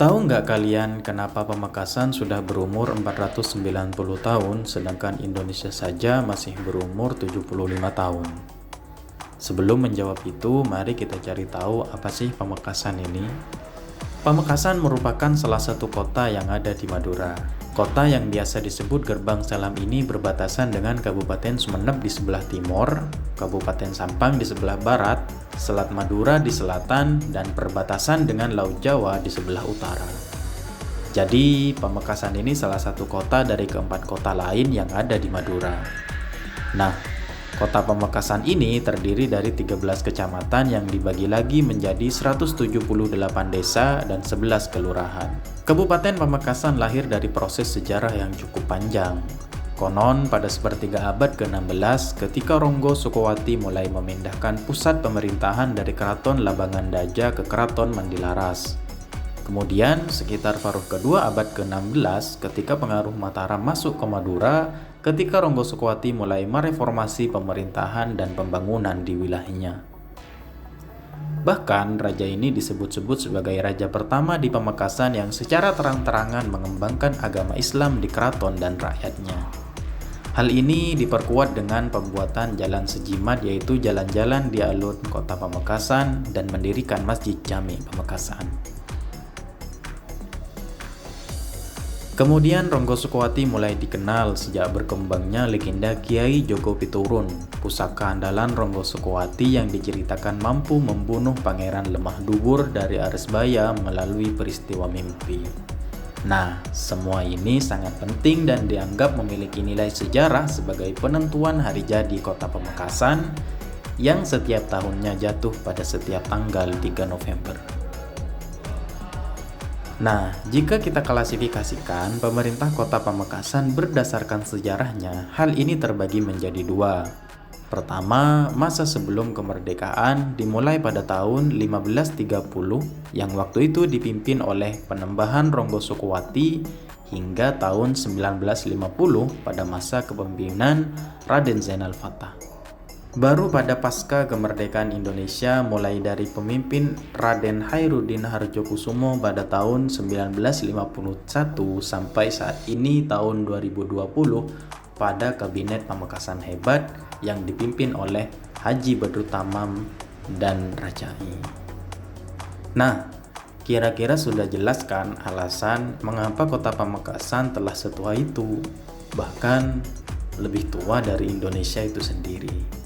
Tahu nggak kalian kenapa Pamekasan sudah berumur 490 tahun sedangkan Indonesia saja masih berumur 75 tahun? Sebelum menjawab itu, mari kita cari tahu apa sih Pamekasan ini. Pamekasan merupakan salah satu kota yang ada di Madura. Kota yang biasa disebut Gerbang Salam ini berbatasan dengan Kabupaten Sumeneb di sebelah timur, Kabupaten Sampang di sebelah barat, Selat Madura di selatan, dan perbatasan dengan Laut Jawa di sebelah utara. Jadi, Pamekasan ini salah satu kota dari keempat kota lain yang ada di Madura. Nah, kota Pamekasan ini terdiri dari 13 kecamatan yang dibagi lagi menjadi 178 desa dan 11 kelurahan. Kabupaten Pamekasan lahir dari proses sejarah yang cukup panjang. Konon pada sepertiga abad ke-16 ketika Ronggo Sukowati mulai memindahkan pusat pemerintahan dari Keraton Labangan Daja ke Keraton Mandilaras. Kemudian sekitar paruh kedua abad ke-16 ketika pengaruh Mataram masuk ke Madura, ketika Ronggo Sukowati mulai mereformasi pemerintahan dan pembangunan di wilayahnya. Bahkan raja ini disebut-sebut sebagai raja pertama di Pamekasan yang secara terang-terangan mengembangkan agama Islam di keraton dan rakyatnya. Hal ini diperkuat dengan pembuatan jalan sejimat yaitu jalan-jalan di alun kota Pamekasan dan mendirikan Masjid Jami Pamekasan. Kemudian Ronggo Sukowati mulai dikenal sejak berkembangnya legenda Kiai Jogo Piturun, pusaka andalan Ronggo Sukowati yang diceritakan mampu membunuh Pangeran Lemah Dubur dari Aresbaya melalui peristiwa mimpi. Nah, semua ini sangat penting dan dianggap memiliki nilai sejarah sebagai penentuan hari jadi kota Pamekasan yang setiap tahunnya jatuh pada setiap tanggal 3 November. Nah, jika kita klasifikasikan pemerintah kota Pamekasan berdasarkan sejarahnya, hal ini terbagi menjadi dua. Pertama, masa sebelum kemerdekaan dimulai pada tahun 1530 yang waktu itu dipimpin oleh Penembahan Ronggo Sukowati hingga tahun 1950 pada masa kepemimpinan Raden Zainal Fatah. Baru pada pasca kemerdekaan Indonesia mulai dari pemimpin Raden Khairuddin Hardjokusumo pada tahun 1951 sampai saat ini tahun 2020 pada Kabinet Pamekasan Hebat yang dipimpin oleh Haji Badrut Tamam dan Rajai. Nah, kira-kira sudah jelas kan alasan mengapa kota Pamekasan telah setua itu, bahkan lebih tua dari Indonesia itu sendiri.